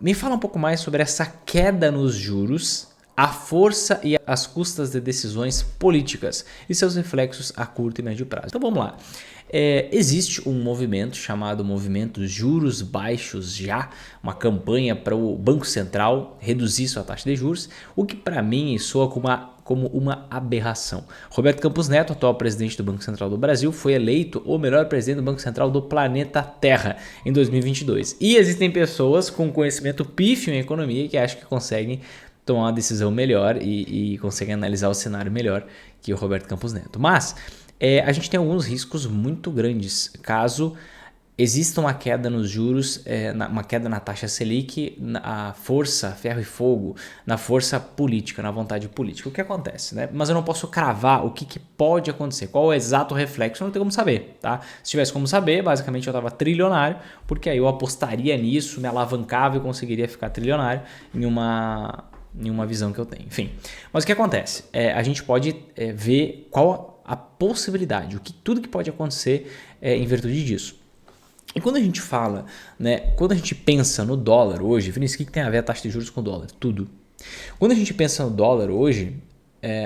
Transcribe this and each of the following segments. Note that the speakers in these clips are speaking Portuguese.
Me fala um pouco mais sobre essa queda nos juros, a força e as custas de decisões políticas e seus reflexos a curto e médio prazo. Então vamos lá. Existe um movimento chamado Movimento Juros Baixos Já, uma campanha para o Banco Central reduzir sua taxa de juros, o que para mim soa como uma aberração. Roberto Campos Neto, atual presidente do Banco Central do Brasil, foi eleito o melhor presidente do Banco Central do planeta Terra em 2022. E existem pessoas com conhecimento pífio em economia que acham que conseguem tomar uma decisão melhor e conseguem analisar o cenário melhor que o Roberto Campos Neto. Mas a gente tem alguns riscos muito grandes caso exista uma queda nos juros, uma queda na taxa Selic, na força, ferro e fogo, na força política, na vontade política. O que acontece, né? Mas eu não posso cravar o que pode acontecer, qual é o exato reflexo, eu não tenho como saber, tá? Se tivesse como saber, basicamente eu estava trilionário, porque aí eu apostaria nisso, me alavancava e conseguiria ficar trilionário em uma visão que eu tenho. Enfim, mas o que acontece? A gente pode ver qual a possibilidade, tudo que pode acontecer em virtude disso. E quando a gente fala, né, quando a gente pensa no dólar hoje, Vinícius, o que tem a ver a taxa de juros com o dólar? Tudo. Quando a gente pensa no dólar hoje,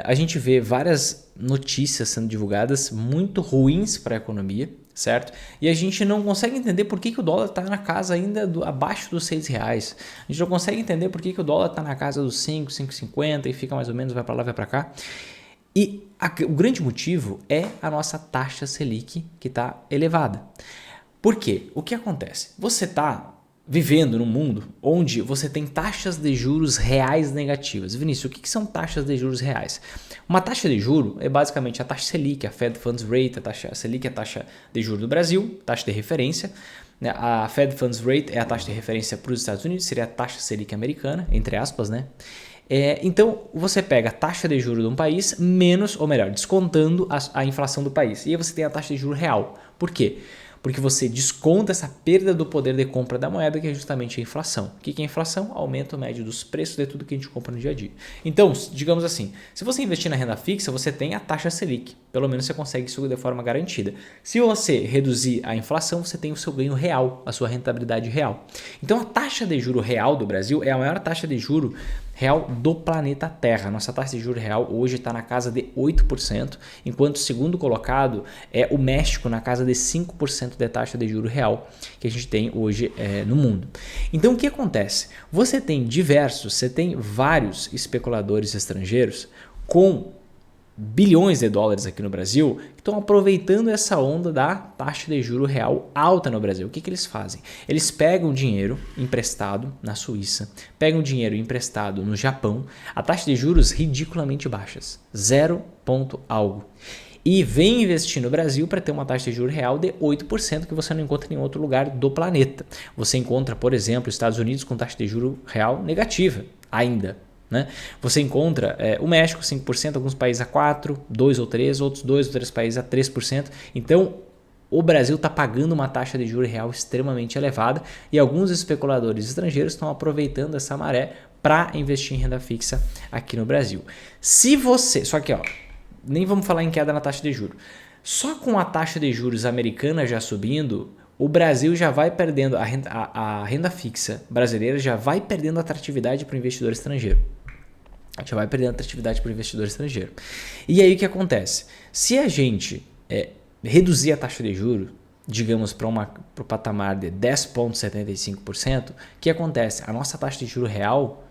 a gente vê várias notícias sendo divulgadas muito ruins para a economia, certo? E a gente não consegue entender por que o dólar está na casa ainda abaixo dos R$6. A gente não consegue entender por que o dólar está na casa dos 5, 5,50 e fica mais ou menos, vai para lá, vai para cá. E o grande motivo é a nossa taxa Selic que está elevada. Por quê? O que acontece? Você está vivendo num mundo onde você tem taxas de juros reais negativas. Vinícius, o que são taxas de juros reais? Uma taxa de juro é basicamente a taxa Selic, a Fed Funds Rate, a taxa Selic é a taxa de juros do Brasil, taxa de referência. A Fed Funds Rate é a taxa de referência para os Estados Unidos, seria a taxa Selic americana, entre aspas, né? Então, você pega a taxa de juros de um país menos, ou melhor, descontando a inflação do país. E aí você tem a taxa de juros real. Por quê? Porque você desconta essa perda do poder de compra da moeda, que é justamente a inflação. O que é a inflação? Aumento médio dos preços de tudo que a gente compra no dia a dia. Então, digamos assim, se você investir na renda fixa, você tem a taxa Selic. Pelo menos você consegue isso de forma garantida. Se você reduzir a inflação, você tem o seu ganho real, a sua rentabilidade real. Então, a taxa de juro real do Brasil é a maior taxa de juro real do planeta Terra. Nossa taxa de juros real hoje está na casa de 8%, enquanto o segundo colocado é o México, na casa de 5% de taxa de juros real que a gente tem hoje no mundo. Então o que acontece? Você tem vários especuladores estrangeiros com bilhões de dólares aqui no Brasil que estão aproveitando essa onda da taxa de juro real alta no Brasil. O que eles fazem? Eles pegam dinheiro emprestado na Suíça, pegam dinheiro emprestado no Japão, a taxa de juros ridiculamente baixas, 0 ponto algo. E vem investir no Brasil para ter uma taxa de juros real de 8% que você não encontra em nenhum outro lugar do planeta. Você encontra, por exemplo, os Estados Unidos com taxa de juros real negativa ainda. Né? Você encontra o México 5%, alguns países a 4%, 2 ou 3%, outros 2 ou 3 países a 3%. Então, o Brasil está pagando uma taxa de juros real extremamente elevada e alguns especuladores estrangeiros estão aproveitando essa maré para investir em renda fixa aqui no Brasil. Só que nem vamos falar em queda na taxa de juros. Só com a taxa de juros americana já subindo, o Brasil já vai perdendo, a renda fixa brasileira já vai perdendo atratividade para o investidor estrangeiro. A gente vai perdendo atratividade para o investidor estrangeiro. E aí o que acontece? Se a gente reduzir a taxa de juros, digamos, para o patamar de 10,75%, o que acontece? A nossa taxa de juros real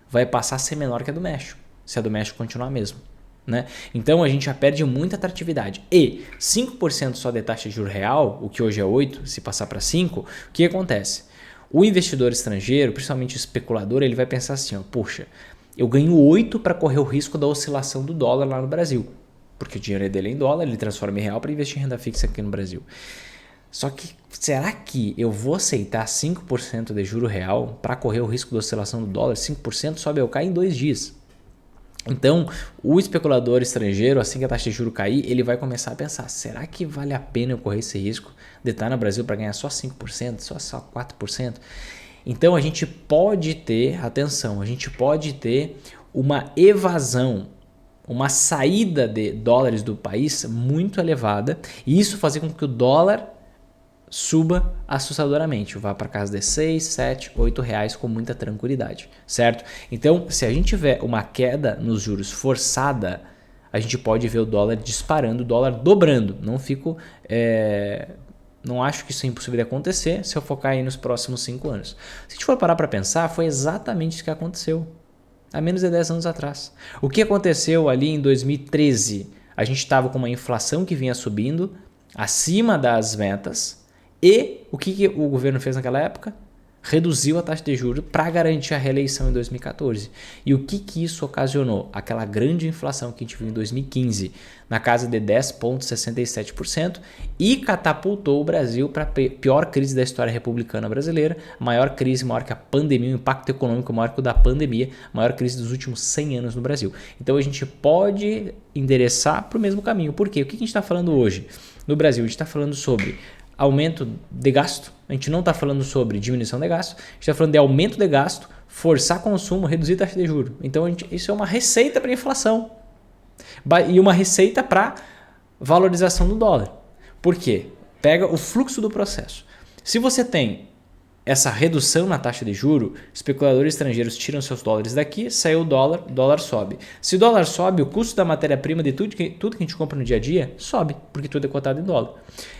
vai passar a ser menor que a do México, se a do México continuar mesmo. Né? Então a gente já perde muita atratividade. E 5% só de taxa de juros real, o que hoje é 8%, se passar para 5%, o que acontece? O investidor estrangeiro, principalmente o especulador, ele vai pensar assim, poxa, eu ganho 8% para correr o risco da oscilação do dólar lá no Brasil. Porque o dinheiro dele é em dólar, ele transforma em real para investir em renda fixa aqui no Brasil. Só que será que eu vou aceitar 5% de juro real para correr o risco da oscilação do dólar? 5% sobe ou cai em 2 dias. Então, o especulador estrangeiro, assim que a taxa de juros cair, ele vai começar a pensar, será que vale a pena eu correr esse risco de estar no Brasil para ganhar só 5%, só 4%? Então, a gente pode ter, atenção, a gente pode ter uma evasão, uma saída de dólares do país muito elevada e isso fazer com que o dólar suba assustadoramente, vá para casa de 6, 7, 8 reais com muita tranquilidade, certo? Então, se a gente tiver uma queda nos juros forçada, a gente pode ver o dólar disparando, o dólar dobrando. Não acho que isso é impossível de acontecer se eu focar aí nos próximos 5 anos. Se a gente for parar para pensar, foi exatamente isso que aconteceu há menos de 10 anos atrás. O que aconteceu ali em 2013? A gente estava com uma inflação que vinha subindo acima das metas. E o que o governo fez naquela época? Reduziu a taxa de juros para garantir a reeleição em 2014. E o que isso ocasionou? Aquela grande inflação que a gente viu em 2015, na casa de 10,67%, e catapultou o Brasil para a pior crise da história republicana brasileira, maior crise, maior que a pandemia, o impacto econômico maior que o da pandemia, maior crise dos últimos 100 anos no Brasil. Então a gente pode endereçar para o mesmo caminho. Por quê? O que a gente está falando hoje? No Brasil, a gente está falando sobre aumento de gasto, a gente não está falando sobre diminuição de gasto, a gente está falando de aumento de gasto, forçar consumo, reduzir taxa de juros. Então isso é uma receita para inflação e uma receita para valorização do dólar. Por quê? Pega o fluxo do processo. Se você tem essa redução na taxa de juro, especuladores estrangeiros tiram seus dólares daqui, saiu o dólar sobe. Se o dólar sobe, o custo da matéria-prima de tudo que a gente compra no dia a dia sobe, porque tudo é cotado em dólar.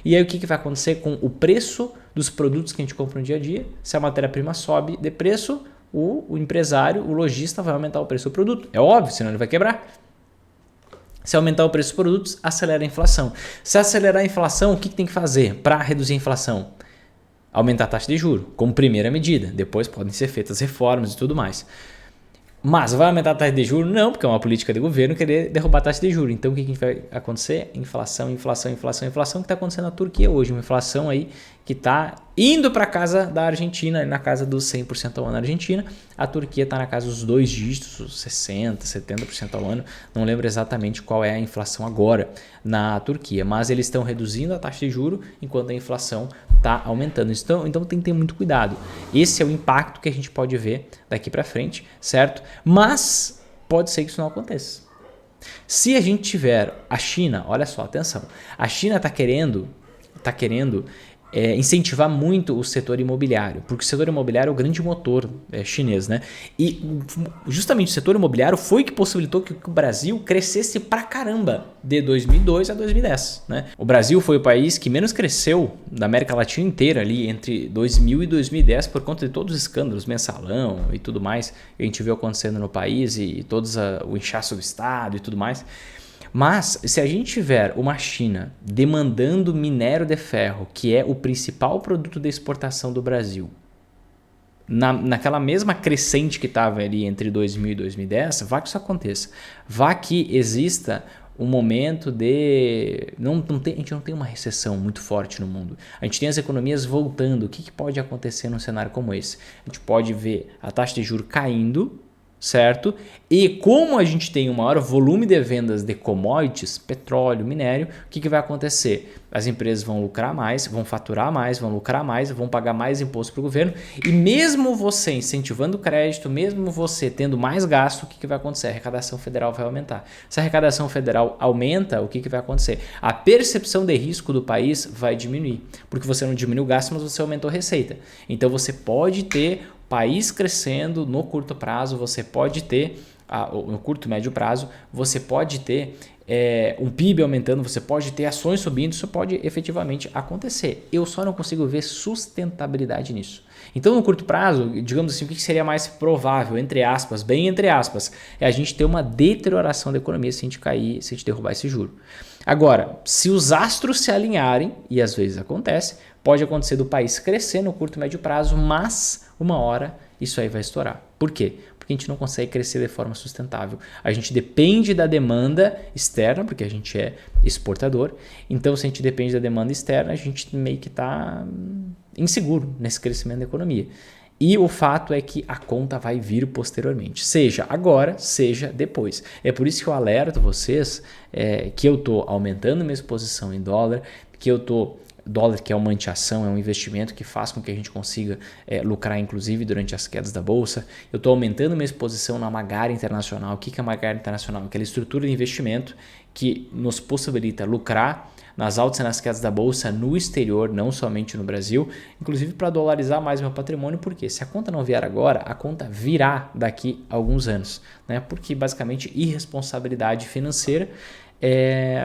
E aí o que vai acontecer com o preço dos produtos que a gente compra no dia a dia? Se a matéria-prima sobe de preço, o empresário, o lojista vai aumentar o preço do produto. É óbvio, senão ele vai quebrar. Se aumentar o preço dos produtos, acelera a inflação. Se acelerar a inflação, o que tem que fazer para reduzir a inflação? Aumentar a taxa de juros, como primeira medida. Depois podem ser feitas reformas e tudo mais. Mas vai aumentar a taxa de juros? Não, porque é uma política de governo querer derrubar a taxa de juros. Então o que vai acontecer? Inflação, inflação, inflação, inflação, que está acontecendo na Turquia hoje. Uma inflação aí que está indo para a casa da Argentina, na casa dos 100% ao ano na Argentina. A Turquia está na casa dos 2 dígitos, 60%, 70% ao ano. Não lembro exatamente qual é a inflação agora na Turquia, mas eles estão reduzindo a taxa de juros enquanto a inflação está aumentando. Então tem que ter muito cuidado. Esse é o impacto que a gente pode ver daqui para frente, certo? Mas pode ser que isso não aconteça. Se a gente tiver a China, olha só, atenção, a China está querendo incentivar muito o setor imobiliário, porque o setor imobiliário é o grande motor chinês, né? E justamente o setor imobiliário foi que possibilitou que o Brasil crescesse pra caramba de 2002 a 2010, né? O Brasil foi o país que menos cresceu da América Latina inteira ali entre 2000 e 2010 por conta de todos os escândalos, mensalão e tudo mais que a gente viu acontecendo no país e todos o inchaço do Estado e tudo mais. Mas se a gente tiver uma China demandando minério de ferro, que é o principal produto de exportação do Brasil, naquela mesma crescente que estava ali entre 2000 e 2010, vá que isso aconteça. Vá que exista um momento de... a gente não tem uma recessão muito forte no mundo. A gente tem as economias voltando. O que pode acontecer num cenário como esse? A gente pode ver a taxa de juros caindo, certo? E como a gente tem um maior volume de vendas de commodities, petróleo, minério, o que vai acontecer? As empresas vão lucrar mais, vão faturar mais, vão lucrar mais, vão pagar mais imposto para o governo e mesmo você incentivando o crédito, mesmo você tendo mais gasto, o que vai acontecer? A arrecadação federal vai aumentar. Se a arrecadação federal aumenta, o que vai acontecer? A percepção de risco do país vai diminuir, porque você não diminuiu o gasto, mas você aumentou a receita. Então você pode ter país crescendo no curto prazo, você pode ter, no curto e médio prazo, você pode ter um PIB aumentando, você pode ter ações subindo, isso pode efetivamente acontecer. Eu só não consigo ver sustentabilidade nisso. Então, no curto prazo, digamos assim, o que seria mais provável, entre aspas, bem entre aspas, é a gente ter uma deterioração da economia se a gente cair, se a gente derrubar esse juro. Agora, se os astros se alinharem, e às vezes acontece, pode acontecer do país crescer no curto e médio prazo, mas uma hora isso aí vai estourar. Por quê? Porque a gente não consegue crescer de forma sustentável. A gente depende da demanda externa, porque a gente é exportador. Então, se a gente depende da demanda externa, a gente meio que está inseguro nesse crescimento da economia. E o fato é que a conta vai vir posteriormente, seja agora, seja depois. É por isso que eu alerto vocês que eu estou aumentando minha exposição em dólar, que eu estou... Dólar, que é uma antiação, é um investimento que faz com que a gente consiga lucrar, inclusive, durante as quedas da Bolsa. Eu estou aumentando minha exposição na Magari Internacional. O que é a Magari Internacional? Aquela estrutura de investimento que nos possibilita lucrar nas altas e nas quedas da bolsa no exterior, não somente no Brasil, inclusive para dolarizar mais meu patrimônio, porque se a conta não vier agora, a conta virá daqui a alguns anos, né? Porque basicamente irresponsabilidade financeira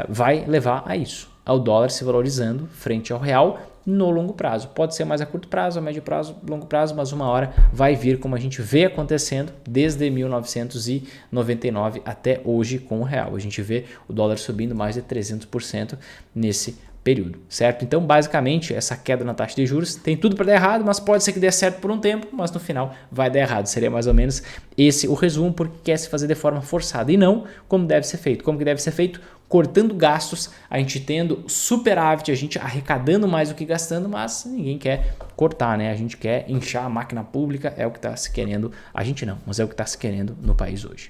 vai levar a isso, ao dólar se valorizando frente ao real no longo prazo. Pode ser mais a curto prazo, a médio prazo, longo prazo, mas uma hora vai vir, como a gente vê acontecendo desde 1999 até hoje com o real. A gente vê o dólar subindo mais de 300% nesse período, certo? Então, basicamente, essa queda na taxa de juros tem tudo para dar errado, mas pode ser que dê certo por um tempo, mas no final vai dar errado. Seria mais ou menos esse o resumo, porque quer se fazer de forma forçada e não como deve ser feito. Como que deve ser feito? Cortando gastos, a gente tendo superávit, a gente arrecadando mais do que gastando, mas ninguém quer cortar, né? A gente quer inchar a máquina pública, é o que está se querendo, a gente não, mas é o que está se querendo no país hoje.